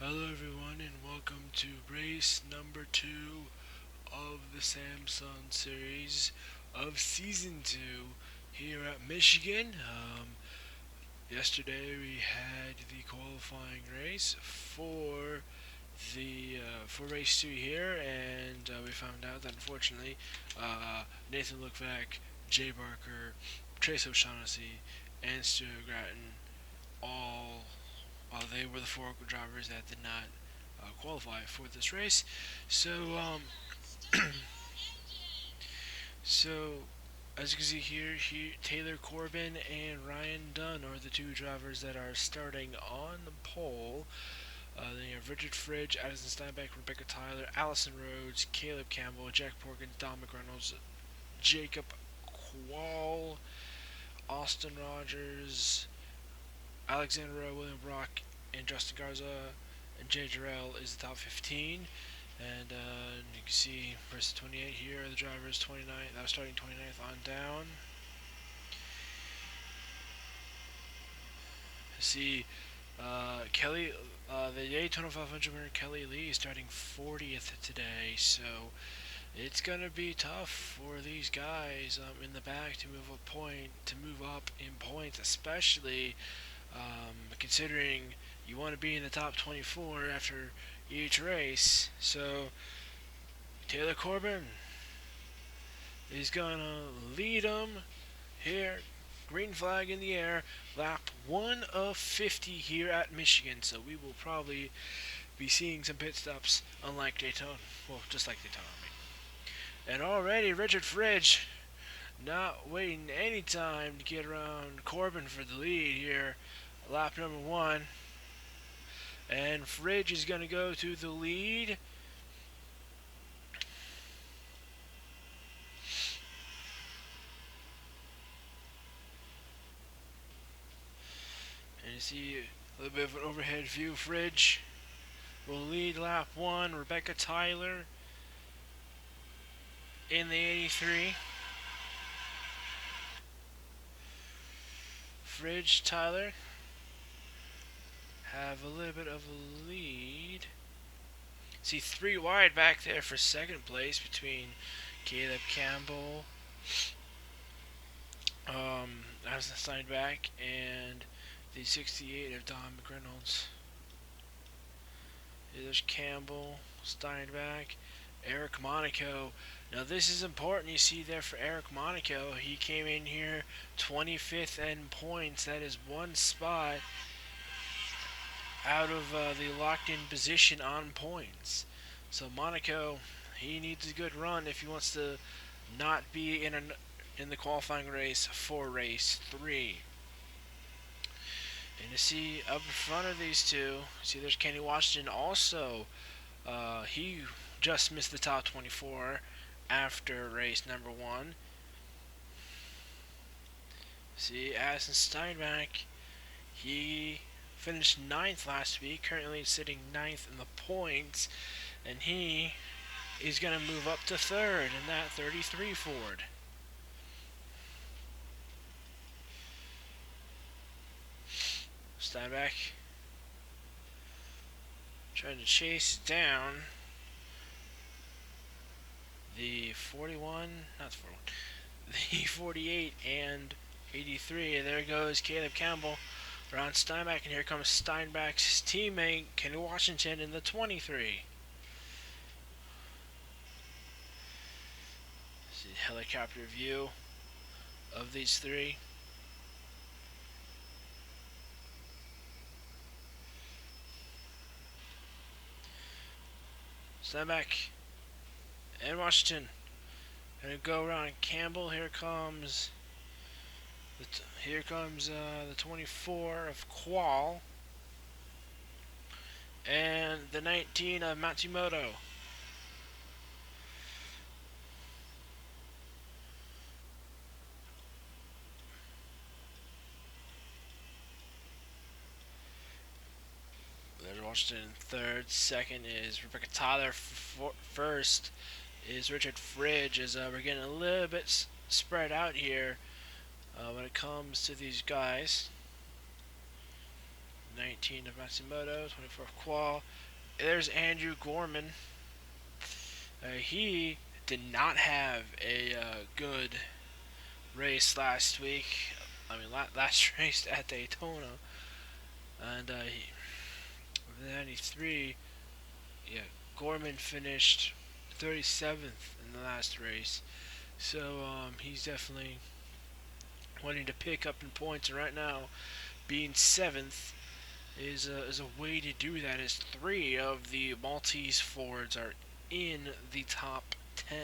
Hello everyone and welcome to race number 2 of the Samsung series of season 2 here at Michigan. Yesterday we had the qualifying race for race 2 here, and we found out that unfortunately Nathan Lookvac, Jay Barker, Trace O'Shaughnessy, and Stuart Grattan all they were the four drivers that did not qualify for this race. So, so as you can see here, Taylor Corbin and Ryan Dunn are the two drivers that are starting on the pole. Then you have Richard Fridge, Addison Steinbeck, Rebecca Tyler, Allison Rhodes, Caleb Campbell, Jack Porkins, Don McReynolds, Jacob Quall, Austin Rogers, Alexander William Brock, and Justin Garza, and Jay Jarrell is the top 15. And you can see versus 28 here, the drivers 29th, that was starting 29th on down. See Kelly, the Daytona 500 winner Kelly Lee is starting 40th today, so it's gonna be tough for these guys in the back to move up in points, especially considering you want to be in the top 24 after each race. So Taylor Corbin is gonna lead them here. Green flag in the air. Lap 1 of 50 here at Michigan. So we will probably be seeing some pit stops, unlike Daytona. Well, just like Daytona, I mean. And already Richard Fridge not waiting any time to get around Corbin for the lead here. Lap number 1. And Fridge is going to go to the lead. And you see a little bit of an overhead view. Fridge will lead lap 1. Rebecca Tyler in the 83. Fridge, Tyler have a little bit of a lead. See 3 wide back there for second place between Caleb Campbell, Addison Steinbeck, and the 68 of Don McReynolds. There's Campbell, Steinbeck, Eric Monaco. Now this is important, you see there for Eric Monaco. He came in here 25th in points. That is one spot out of the locked-in position on points. So Monaco, he needs a good run if he wants to not be in the qualifying race for race 3. And you see up in front of these two, see there's Kenny Washington also. He just missed the top 24 after race number 1. See Addison Steinbeck, he finished 9th last week, currently sitting 9th in the points, and he is going to move up to 3rd in that 33 Ford. Steinbeck trying to chase down the 41, not the 41, the 48 and 83. And there goes Caleb Campbell around Steinbeck, and here comes Steinbeck's teammate Kenny Washington in the 23. See the helicopter view of these three. Steinbeck and Washington gonna go around Campbell. Here comes the 24 of Quall and the 19 of Matsumoto. There's Washington in 3rd. 2nd is Rebecca Tyler. 1st is Richard Fridge. As we're getting a little bit spread out here when it comes to these guys. 19 19 of Matsumoto, 24 of Qual. There's Andrew Gorman. He did not have a good race last week. Last race at Daytona. And 93, yeah, Gorman finished 37th in the last race. So he's definitely wanting to pick up in points. And right now, being 7th is a way to do that, as 3 of the Maltese Fords are in the top 10.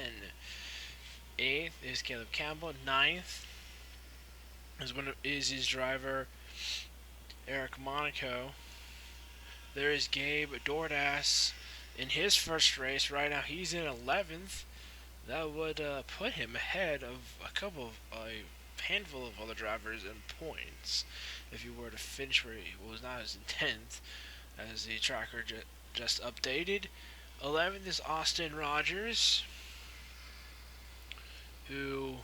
8th is Caleb Campbell. 9th is his driver, Eric Monaco. There is Gabe Dordas in his first race. Right now he's in 11th. That would put him ahead of a handful of other drivers in points if he were to finish where he was not as in 10th, as the tracker just updated. 11th is Austin Rogers, who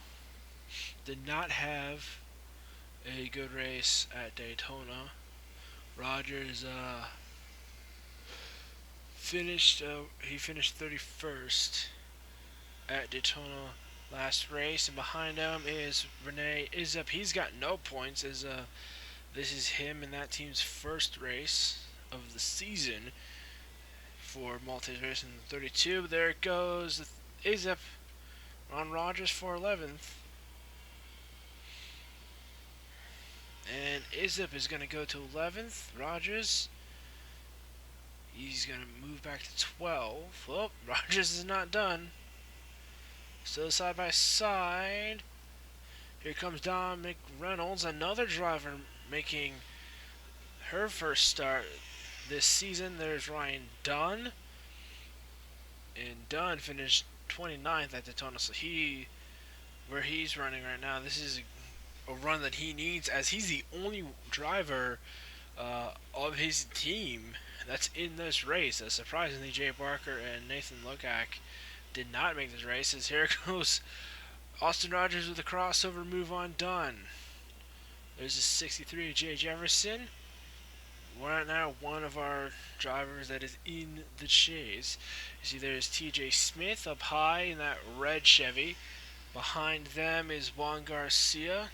did not have a good race at Daytona. Rogers finished 31st at Daytona last race, and behind him is Renee Izup. He's got no points, as this is him and that team's first race of the season for Maltese Racing 32. There it goes, Izup on Rogers for 11th. And Izup is going to go to 11th. Rogers, he's going to move back to 12. Well, Rogers is not done. Still side by side. Here comes Dominic Reynolds, another driver making her first start this season. There's Ryan Dunn. And Dunn finished 29th at Daytona. So where he's running right now, this is a run that he needs, as he's the only driver of his team that's in this race. Surprisingly, Jay Barker and Nathan Lokak did not make this race. As here goes Austin Rogers with a crossover move on Dunn. There's a 63 Jay Jefferson. Right now, one of our drivers that is in the chase. You see there's TJ Smith up high in that red Chevy. Behind them is Juan Garcia,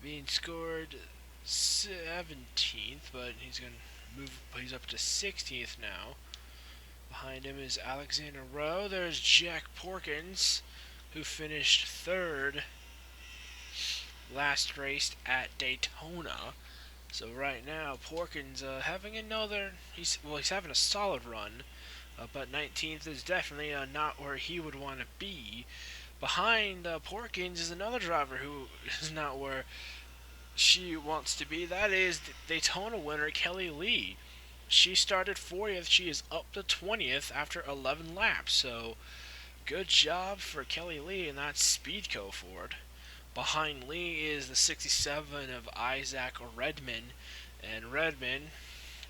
being scored 17th, but he's going to move. He's up to 16th now. Behind him is Alexander Rowe. There's Jack Porkins, who finished 3rd last race at Daytona. So right now, Porkins having another. He's having a solid run, but 19th is definitely not where he would want to be. Behind Porkins is another driver who is not where she wants to be. That is Daytona winner Kelly Lee. She started 40th. She is up to 20th after 11 laps. So good job for Kelly Lee in that Speedco Ford. Behind Lee is the 67 of Isaac Redman. And Redman,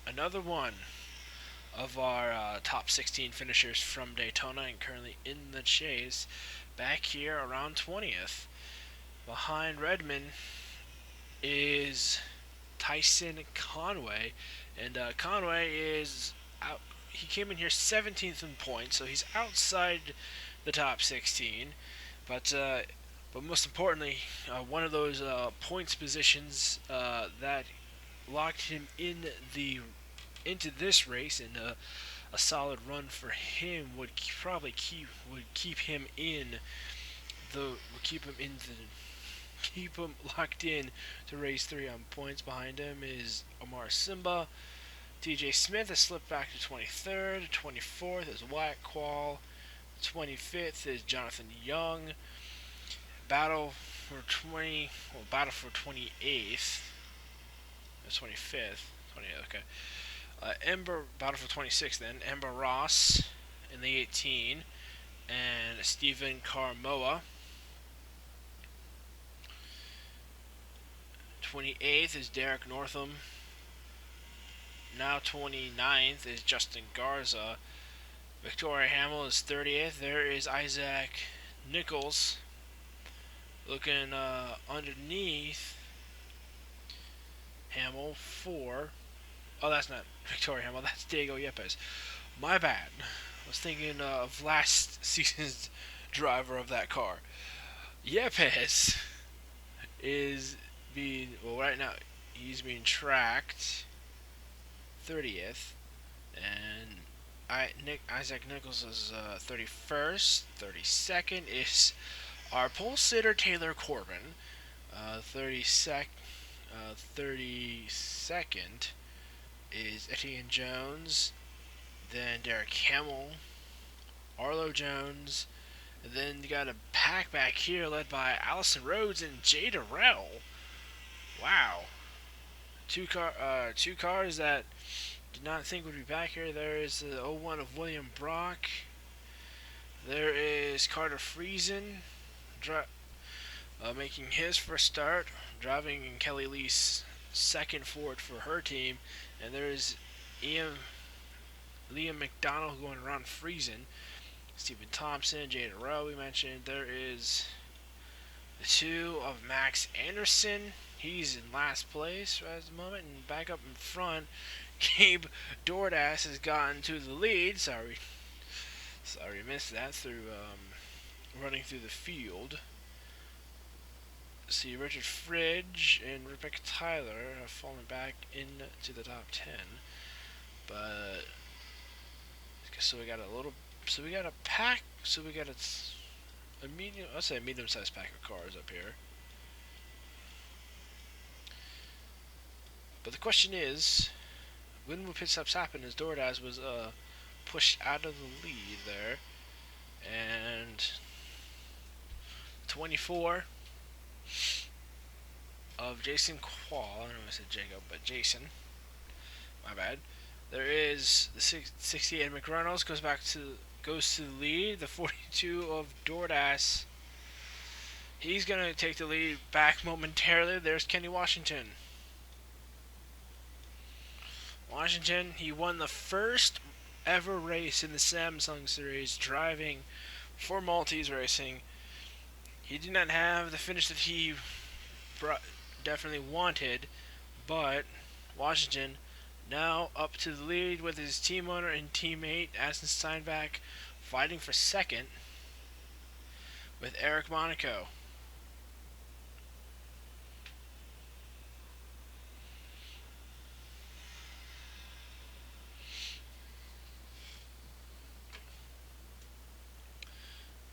another one of our top 16 finishers from Daytona, and currently in the chase, back here around 20th. Behind Redman is Tyson Conway, and Conway is out. He came in here 17th in points, so he's outside the top 16. But most importantly, one of those points positions that locked him into this race, and a solid run for him would probably keep him locked in to race 3 on points. Behind him is Omar Simba. TJ Smith has slipped back to 23rd. 24th is Wyatt Qual. 25th is Jonathan Young. Battle for 28th. That's 25th. 28th, okay. Battle for 26th then. Ember Ross in the 18. And Stephen Carmoa. 28th is Derek Northam. Now 29th is Justin Garza. Victoria Hamill is 30th. There is Isaac Nichols. Looking underneath Hamill. 4. Oh, that's not Victoria Hamill. That's Diego Yepes. My bad. I was thinking of last season's driver of that car. Yepes is being, well, right now he's being tracked 30th, and Isaac Nichols is 31st. 32nd is our pole sitter Taylor Corbin. 32nd is Etienne Jones. Then Derek Hamill, Arlo Jones, and then you got a pack back here led by Allison Rhodes and Jay Durrell. Wow, two cars that did not think would be back here. There is the 01 of William Brock. There is Carter Friesen, making his first start, driving in Kelly Lee's second Ford for her team, and there is Liam McDonald going around Friesen. Stephen Thompson, Jay Durrell we mentioned. There is the 2 of Max Anderson. He's in last place right at the moment, and back up in front, Gabe Dordas has gotten to the lead. Sorry, missed that through running through the field. See, Richard Fridge and Rebecca Tyler have fallen back into the top 10, but so we got a pack. So we got a medium. I'll say a medium-sized pack of cars up here. But the question is, when will pit stops happen? As Dordas was pushed out of the lead there, and 24 of Jason Quall. I don't know if I said Jacob, but Jason. My bad. There is the 68 McReynolds goes to the lead. The 42 of Dordas. He's gonna take the lead back momentarily. There's Kenny Washington. Washington, he won the first ever race in the Samsung Series, driving for Maltese Racing. He did not have the finish that he definitely wanted, but Washington now up to the lead with his team owner and teammate Addison Steinbach fighting for second with Eric Monaco.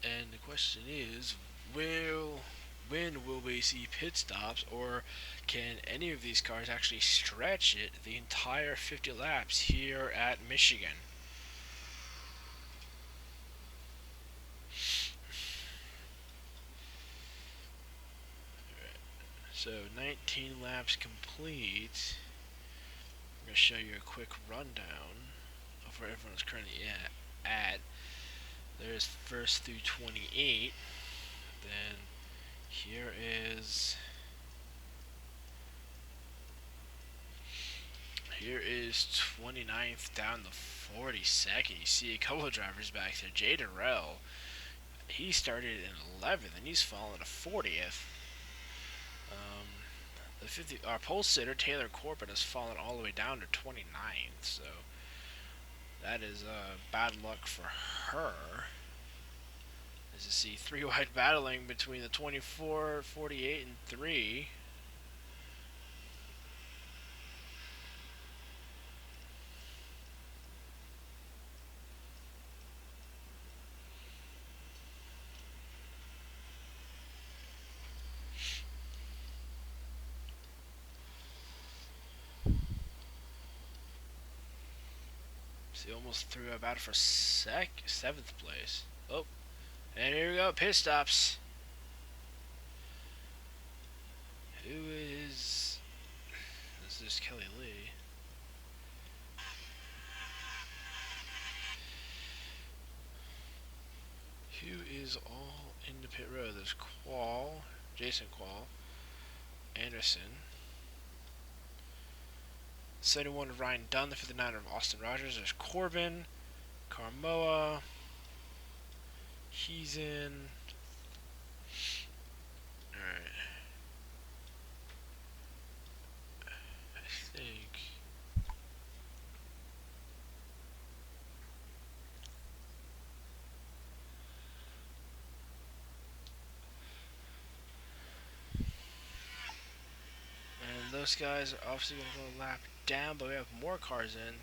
And the question is, when will we see pit stops, or can any of these cars actually stretch it the entire 50 laps here at Michigan? So 19 laps complete. I'm going to show you a quick rundown of where everyone's currently at. There's first through 28. Then here is 29th down to 42nd. You see a couple of drivers back there. Jay Durrell, he started in 11th and he's fallen to 40th. Our pole sitter Taylor Corbin has fallen all the way down to 29th. So that is bad luck for her. As you see, 3 wide battling between the 24, 48, and 3. See, almost threw a battle for 7th place. Oh. And here we go, pit stops. Who is... This is Kelly Lee. Who is all in the pit road? There's Quall, Jason Quall, Anderson. 71 of Ryan Dunn, the 59 of Austin Rogers. There's Corbin, Carmoa. He's in. Alright. those guys are obviously going to go lap down, but we have more cars in.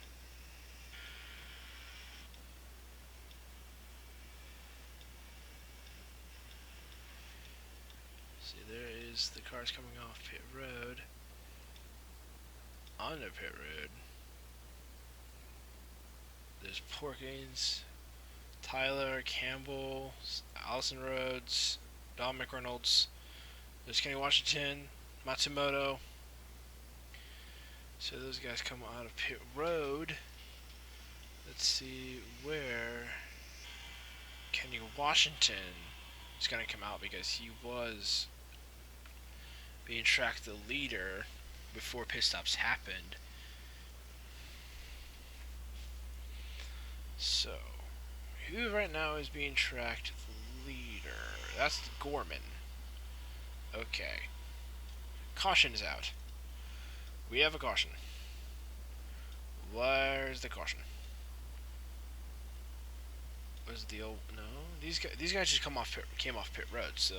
See, there is the cars coming off pit road. Onto pit road. There's Porkins, Tyler, Campbell, Allison Rhodes, Don McReynolds. There's Kenny Washington, Matsumoto. So those guys come out of pit road. Let's see where Kenny Washington is going to come out, because he was being tracked the leader before pit stops happened. So, who right now is being tracked the leader? That's Gorman. Okay. Caution is out. We have a caution. Where's the caution? Was the old no? These guys just came off pit road. So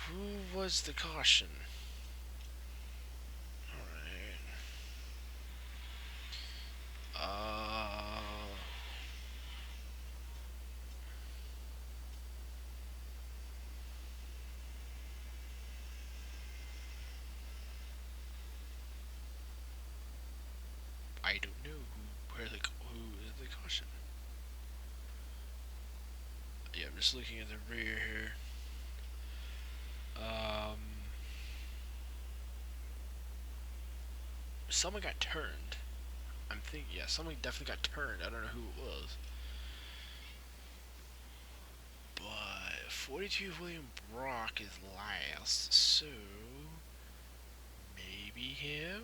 who was the caution? All right. I don't know who is the caution. Yeah, I'm just looking at the rear here. Someone got turned. I'm thinking, yeah, someone definitely got turned. I don't know who it was. But 42 William Brock is last, so maybe him?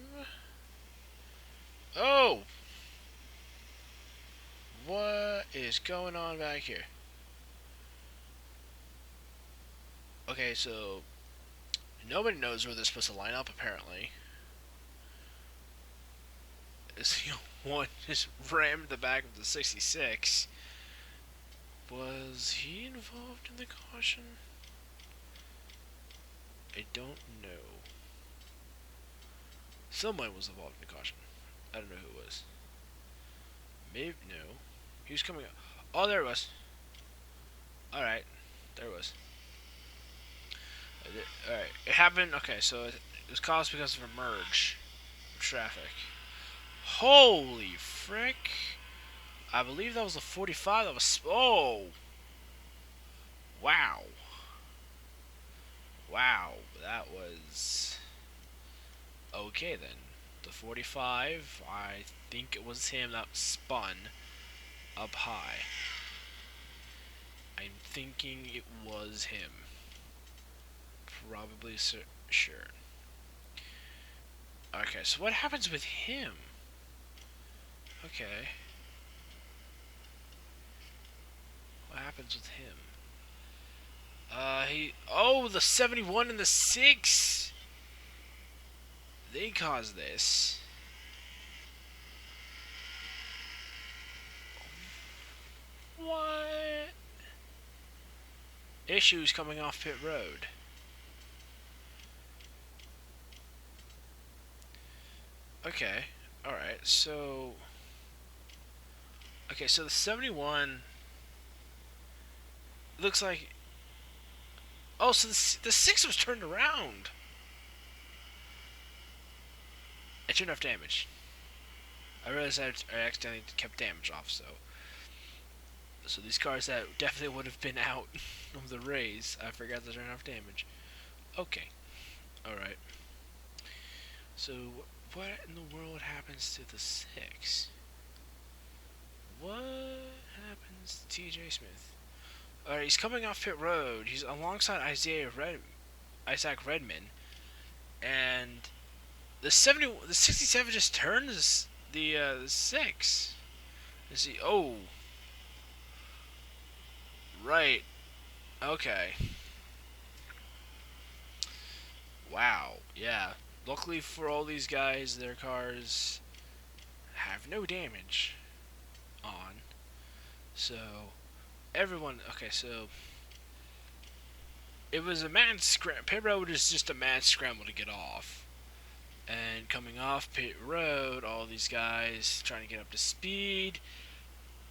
Oh! What is going on back here? Okay, so nobody knows where they're supposed to line up, apparently. This one just rammed the back of the 66. Was he involved in the caution? I don't know. Someone was involved in the caution. I don't know who it was. Maybe, no. He was coming up. Oh, there it was. Alright. There it was. Alright. It happened. Okay, so it was caused because of a merge of traffic. Holy frick. I believe that was a 45. That was. Oh! Wow. Wow. That was. Okay then. The 45, I think it was him that spun up high. I'm thinking it was him. Probably sure. Okay, so what happens with him? Okay. What happens with him? Oh, the 71 and the 6! They caused this. What? Issues coming off pit road. Okay, alright, so... Okay, so the 71... Looks like... Oh, so the 6 was turned around! I turned off damage. I realized I accidentally kept damage off, so... So these cars that definitely would have been out of the race, I forgot to turn off damage. Okay. Alright. So, what in the world happens to the 6? What happens to TJ Smith? Alright, he's coming off pit road. He's alongside Isaac Redman. And the 67 just turns the 6. Let's see. Oh. Right. Okay. Wow. Yeah. Luckily for all these guys, their cars have no damage on. So, everyone... Okay, so... It was a mad scramble. Pit road is just a mad scramble to get off. And coming off pit road, all these guys trying to get up to speed.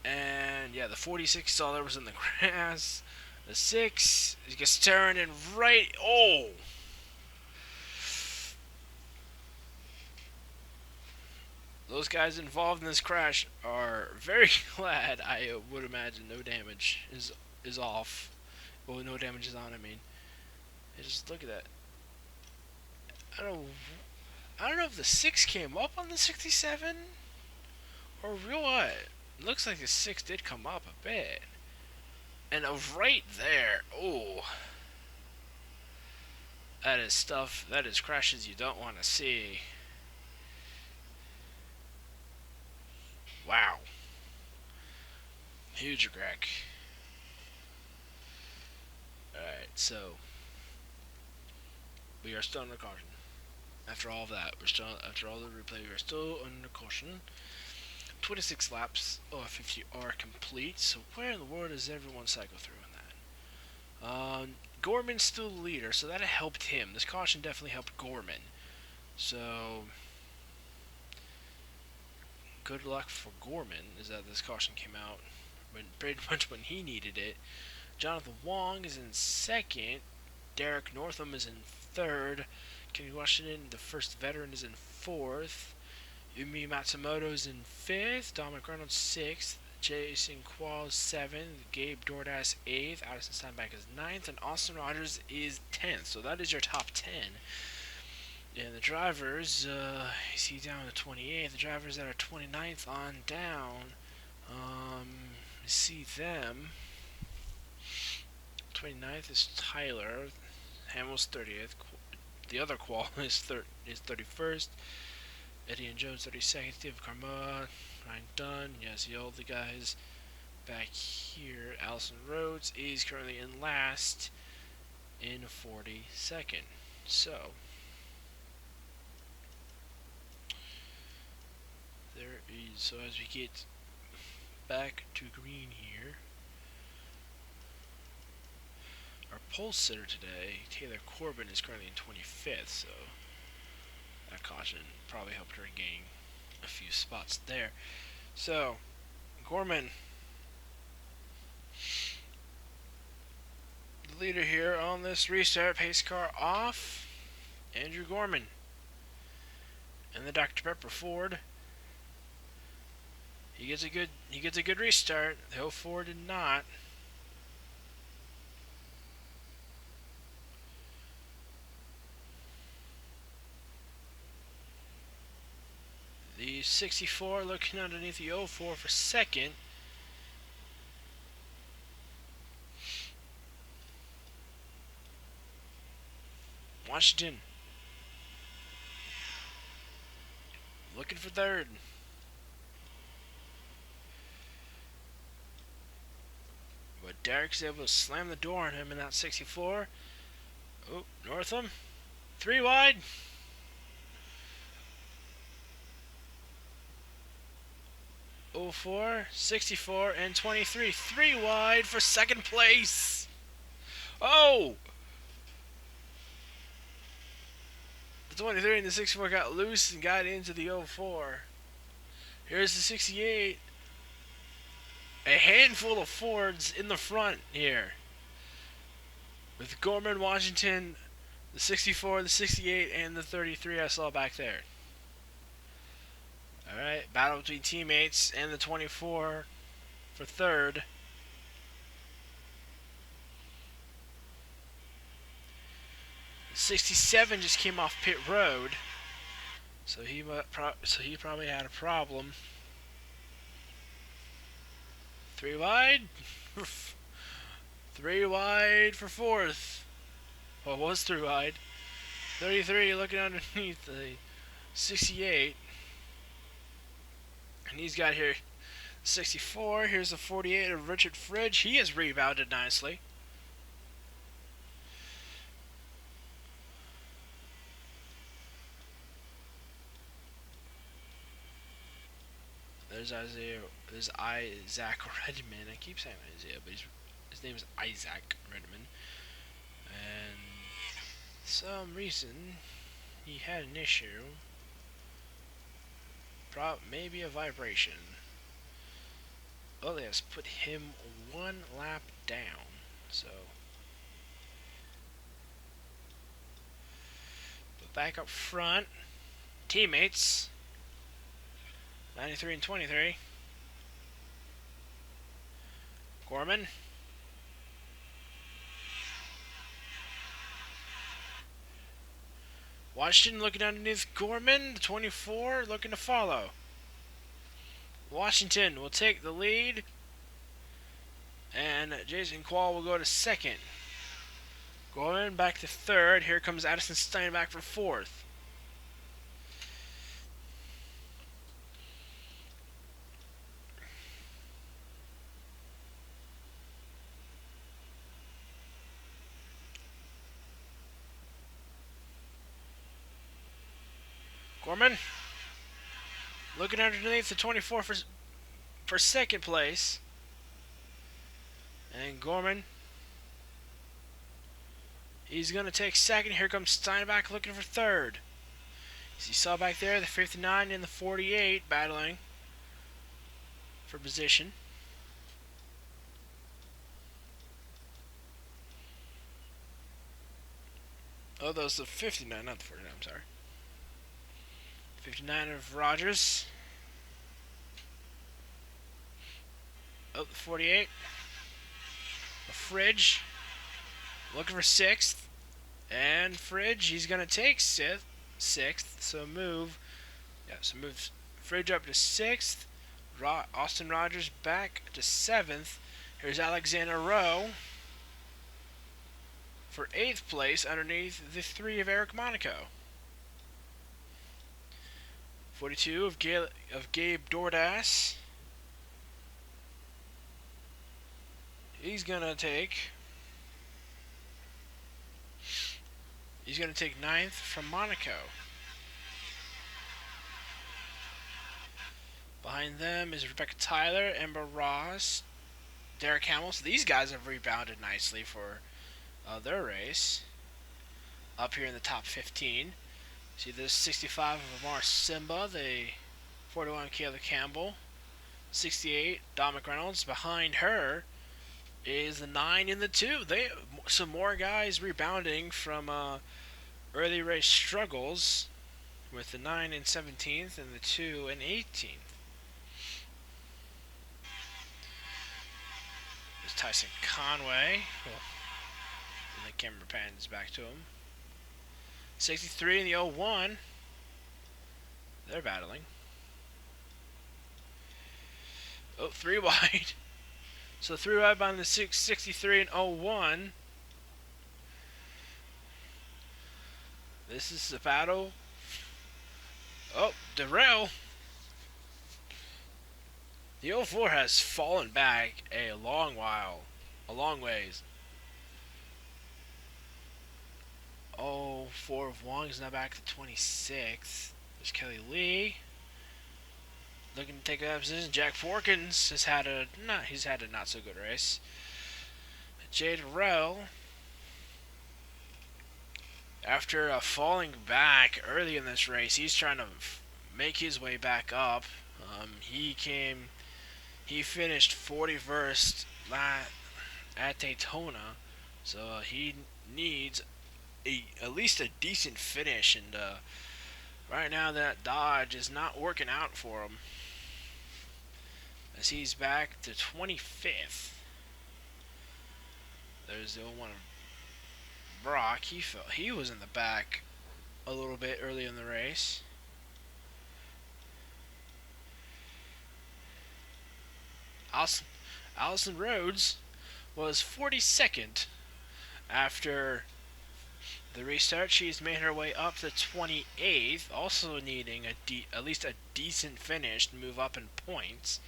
And yeah, the 46 saw there was in the grass. The 6 gets turned and right. Oh! Those guys involved in this crash are very glad. I would imagine no damage is off. Well, no damage is on. I mean, just look at that. I don't. I don't know if the 6 came up on the 67 or real what. It looks like the 6 did come up a bit. And right there, oh, that is stuff. That is crashes you don't want to see. Wow. Huge wreck. Alright, so we are still under caution. After all of that, after all the replay, we are still under caution. 26 laps of 50 are complete. So where in the world does everyone cycle through in that? Gorman's still the leader, so that helped him. This caution definitely helped Gorman. So good luck for Gorman is that this caution came out pretty much when he needed it. Jonathan Wong is in second. Derek Northam is in third. Kenny Washington, the first veteran, is in fourth. Yumi Matsumoto is in fifth. Dominic Reynolds sixth. Jason Qualls seventh. Gabe Dordas eighth. Addison Steinbach is ninth. And Austin Rogers is 10th. So that is your top 10. And the drivers, you see down to 28. The drivers that are 29th on down, you see them. 29th is Tyler. Hamill's 30th. The other Qual is 31st. Eddie and Jones 32nd. David Carmoa, Ryan Dunn. Yeah, see all the guys back here. Allison Rhodes is currently in last in 42nd. So there is. So as we get back to green here, our pole sitter today, Taylor Corbin, is currently in 25th, so that caution probably helped her gain a few spots there. So, Gorman, the leader here on this restart, pace car off, Andrew Gorman. And the Dr. Pepper Ford, he gets a good restart. The 04 did not. The 64 looking underneath the 04 for second. Washington looking for third. But Derek's able to slam the door on him in that 64. Oh, Northam. 3 wide. Oh, 04, 64, and 23. 3 wide for second place. Oh! The 23 and the 64 got loose and got into the 04. Here's the 68. A handful of Fords in the front here. With Gorman, Washington, the 64, the 68, and the 33 I saw back there. Alright, battle between teammates and the 24 for third. The 67 just came off pit road, so he probably had a problem. 3 wide. 3 wide for fourth. Well, it was 3 wide. 33 looking underneath the 68. And he's got here 64. Here's the 48 of Richard Fridge. He has rebounded nicely. There's Isaiah. There's Isaac Redman. I keep saying Isaiah, but his name is Isaac Redman. And for some reason, he had an issue. Maybe a vibration. Oh, yes, put him one lap down. So, but back up front, teammates, 93 and 23. Gorman. Washington looking underneath Gorman, the 24, looking to follow. Washington will take the lead, and Jason Quall will go to second. Gorman back to third. Here comes Addison Steinbach for fourth. Gorman looking underneath the 24 for second place. And Gorman, he's going to take second. Here comes Steinbach looking for third. As you saw back there, the 59 and the 48 battling for position. Oh, those the 59, not the 49, I'm sorry. 59 of Rogers. Oh, the 48. A Fridge looking for sixth. And Fridge, he's going to take sixth. So move Fridge up to sixth. Austin Rogers back to seventh. Here's Alexander Rowe for eighth place underneath the 3 of Eric Monaco. 42 of Gabe Dordas. He's gonna take ninth from Monaco. Behind them is Rebecca Tyler, Ember Ross, Derek Hamill. So these guys have rebounded nicely for their race. Up here in the top 15. See this 65 of Amar Simba, the 41 Kayla Campbell, 68 Dom McReynolds. Behind her is the 9 and the 2. Some more guys rebounding from early race struggles with the 9 and 17th and the 2 and 18th. There's Tyson Conway. And the camera pans back to him. 63 and the 01. They're battling. Oh, 3 wide. So 3 wide behind the 63 and 01. This is the battle. Oh, Darrell. The 04 has fallen back a long ways. 04 of Wong is now back to 26th. There's Kelly Lee looking to take that position. Jack Forkins has had a not so good race. Jade Rowe, after falling back early in this race, he's trying to make his way back up. He finished 41st at Daytona, so he needs at least a decent finish, and right now that Dodge is not working out for him, as he's back to 25th. There's the 01 of Brock. He was in the back a little bit early in the race. Allison Rhodes was 42nd after the restart. She's made her way up to 28th, also needing at least a decent finish to move up in points.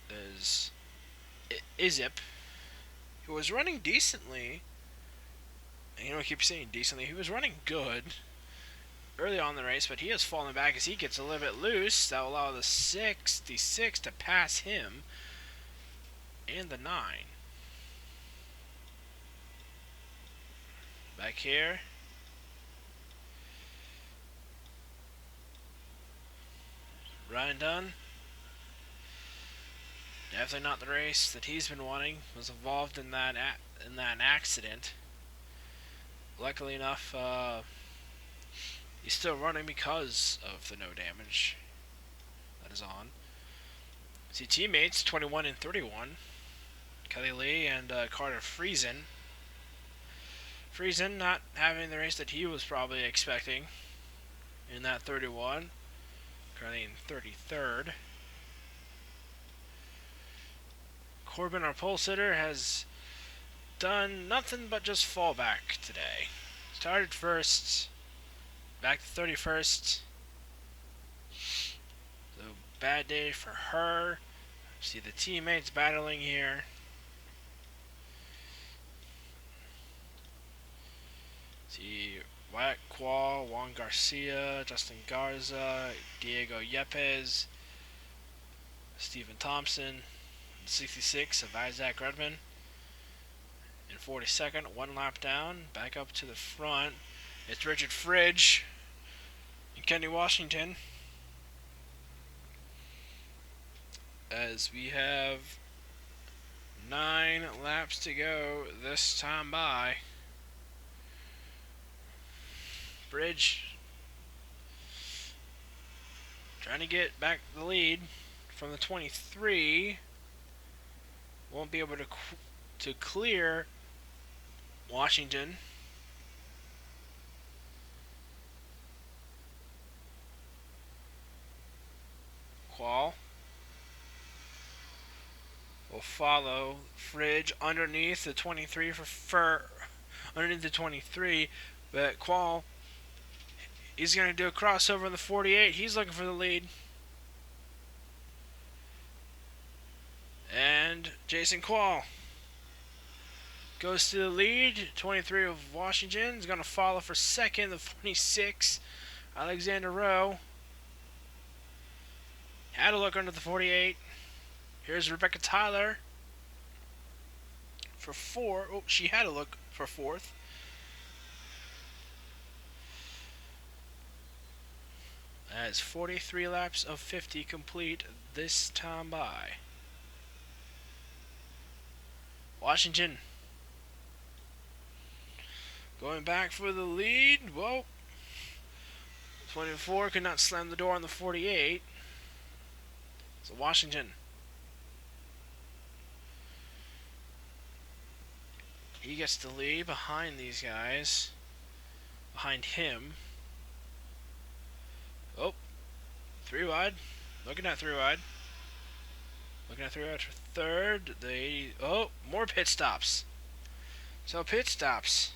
There's Izip, who was running decently. I keep saying decently. He was running good early on in the race, but he has fallen back as he gets a little bit loose. That will allow the 66 to pass him and the 9. Back here Ryan Dunn, definitely not the race that he's been wanting. Was involved in that accident. Luckily enough, he's still running because of the no damage that is on. See teammates 21 and 31. Kelly Lee and Carter Friesen. Friesen not having the race that he was probably expecting in that 31. Currently in 33rd. Corbin, our pole sitter, has done nothing but just fall back today. Started first, back to 31st. So bad day for her. See the teammates battling here. See Wyatt Qual, Juan Garcia, Justin Garza, Diego Yepes, Stephen Thompson, 66 of Isaac Redman. In 42nd, one lap down, back up to the front. It's Richard Fridge and Kenny Washington. As we have 9 laps to go this time by. Bridge trying to get back the lead from the 23. Won't be able to clear Washington. Qual will follow Fridge underneath the 23 underneath the 23, but Qual, he's going to do a crossover in the 48. He's looking for the lead. And Jason Qual goes to the lead. 23 of Washington is going to follow for second. The 46, Alexander Rowe. Had a look under the 48. Here's Rebecca Tyler for 4. Oh, she had a look for 4th. As 43 laps of 50 complete this time by. Washington going back for the lead. Whoa. 24 could not slam the door on the 48. So Washington. He gets the lead behind these guys. Behind him. Oh. 3 wide. Looking at 3 wide. Looking at 3 wide for third. Oh, more pit stops. So pit stops.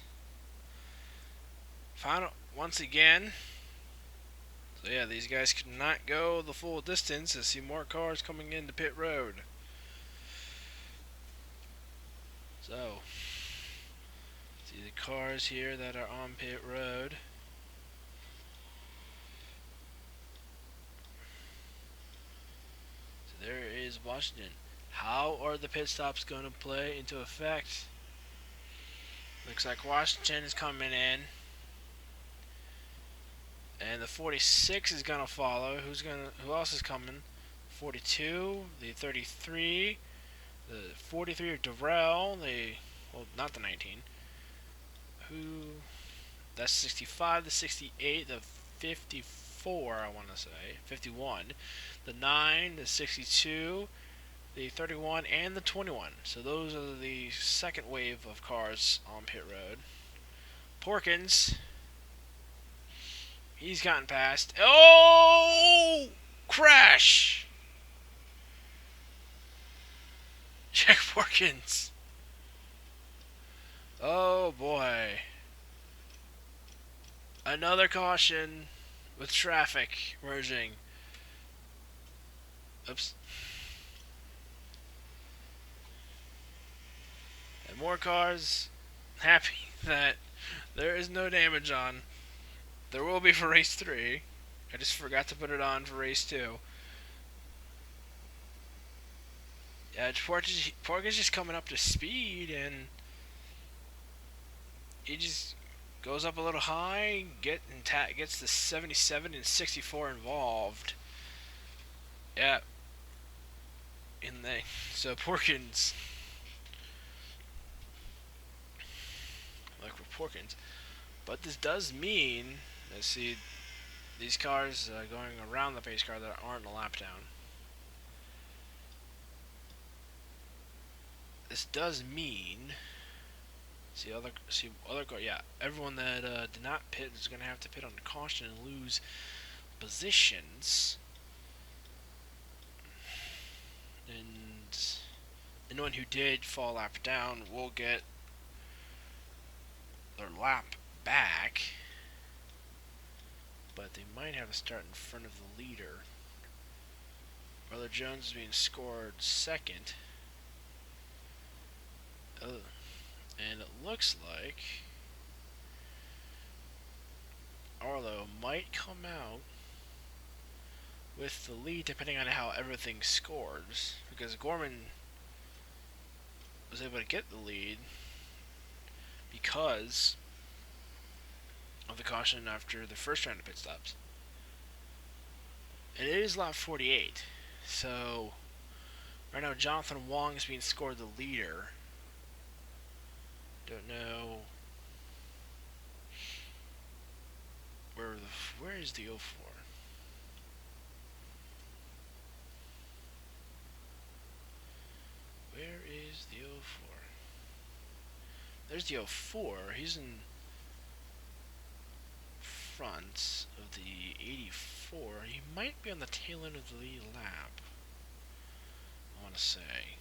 Final once again. So yeah, these guys could not go the full distance. I see more cars coming into pit road. So see the cars here that are on pit road. So there is Washington. How are the pit stops going to play into effect? Looks like Washington is coming in. And the 46 is going to follow. Who else is coming? 42, the 33, the 43 of Darrell, not the 19. That's 65, the 68, the 54, I want to say, 51, the 9, the 62, the 31, and the 21. So those are the second wave of cars on pit road. Porkins, he's gotten past. Oh! Crash! Jack Porkins. Oh boy. Another caution with traffic merging. Oops. And more cars. Happy that there is no damage on. There will be for race 3. I just forgot to put it on for race 2. Yeah, Pork is just coming up to speed, and he just goes up a little high, gets the 77 and 64 involved. Yeah. So Porkins, like for Porkins, but this does mean, let's see, these cars going around the pace car that aren't a lap down. This does mean, other car, yeah, everyone that did not pit is going to have to pit on caution and lose positions. And anyone who did fall lap down will get their lap back, but they might have to start in front of the leader. Brother Jones is being scored second. Oh, and it looks like Arlo might come out with the lead depending on how everything scores, because Gorman was able to get the lead because of the caution after the first round of pit stops. And it is lap 48, so right now Jonathan Wong is being scored the leader. Don't know where is the 04? Where is the 04? There's the 04. He's in front of the 84. He might be on the tail end of the lead lap, I want to say.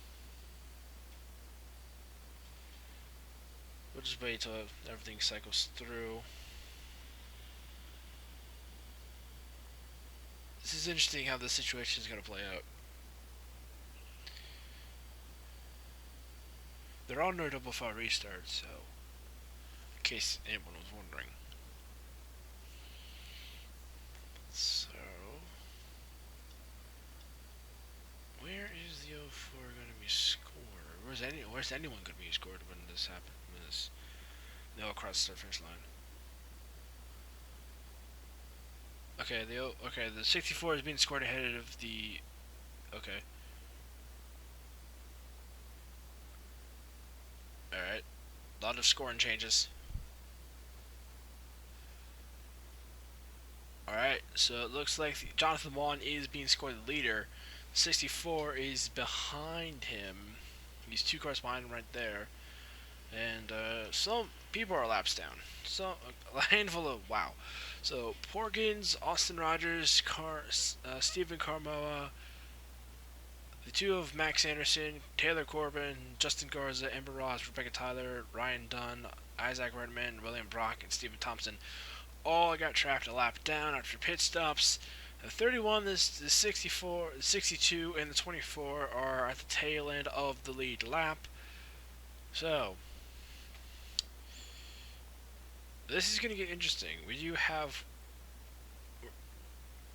We'll just wait till everything cycles through. This is interesting how this situation is going to play out. There are no double file restarts, so in case anyone was wondering. So, where is the 04 going to be scored? Where's anyone going to be scored when this happens? When this they'll cross the finish line. Okay, the 64 is being scored ahead of the. Okay. Alright. A lot of scoring changes. Alright, so it looks like Jonathan Wong is being scored the leader. 64 is behind him. He's 2 cars behind him right there. And some people are laps down. So a handful of wow. So Porkins, Austin Rogers, Stephen Carmoa, the 2 of Max Anderson, Taylor Corbin, Justin Garza, Amber Ross, Rebecca Tyler, Ryan Dunn, Isaac Redman, William Brock, and Stephen Thompson all got trapped a lap down after pit stops. The 31, the 64, the 62, and the 24 are at the tail end of the lead lap. So this is going to get interesting. We do have.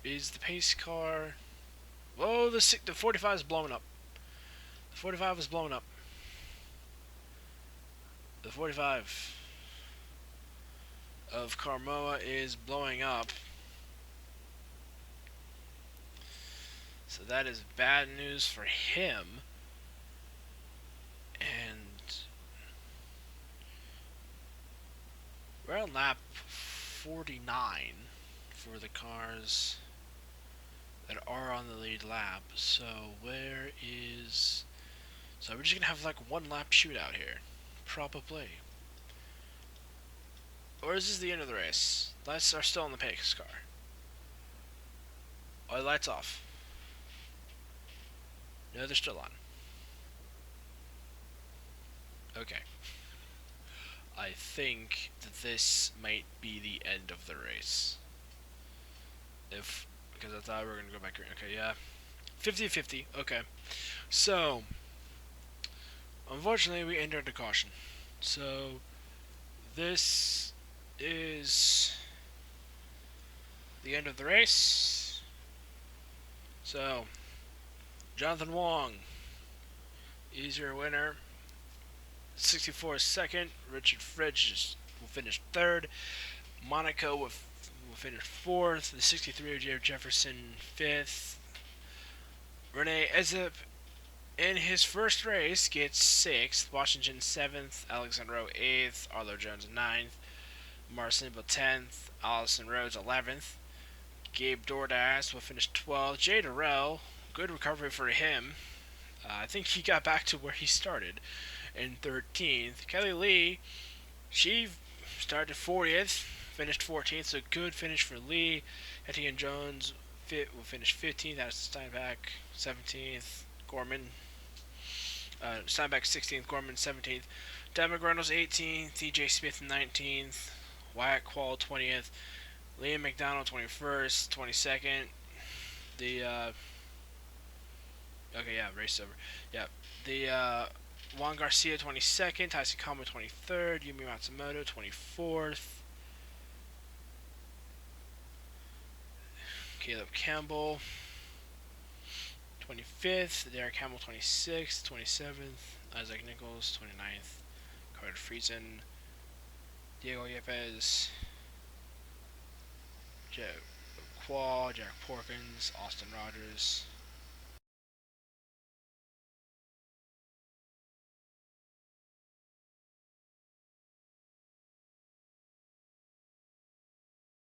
Is the pace car. Whoa, the 45 is blowing up. The 45 is blowing up. The 45 of Carmoa is blowing up. So that is bad news for him. And we're on lap 49 for the cars that are on the lead lap. So where is... So we're just going to have like one lap shootout here. Probably. Or is this the end of the race? Lights are still on the pace car. Oh, lights off. No, they're still on. Okay. I think that this might be the end of the race. Because I thought we were going to go back here. Okay, yeah. 50-50. Okay. So, unfortunately, we entered a caution. So, this is the end of the race. So, Jonathan Wong is your winner. 64 is second. Richard Fridge will finish third. Monaco will finish fourth. The 63 of Jared Jefferson fifth. Renee Ezip, in his first race, gets 6th, Washington 7th, Alexander Rowe 8th, Arlo Jones 9th, Marcin 10th, Allison Rhodes 11th, Gabe Dordas will finish 12th, Jay Durrell, good recovery for him. I think he got back to where he started in 13th. Kelly Lee, she started 40th, finished 14th, so good finish for Lee. Etienne Jones will finish 15th, Addison Steinbach 17th, Gorman Steinbach 16th, Gorman 17th, Devin Reynolds 18th, TJ Smith 19th, Wyatt Quall 20th, Liam McDonald 21st, 22nd. The okay, yeah, race over. Yeah, the Juan Garcia 22nd, Tyson Kama 23rd, Yumi Matsumoto 24th, Caleb Campbell 25th, Derek Hamill 26th, 27th, Isaac Nichols 29th, Carter Friesen, Diego Yepes, Joe Quall, Jack Porkins, Austin Rogers,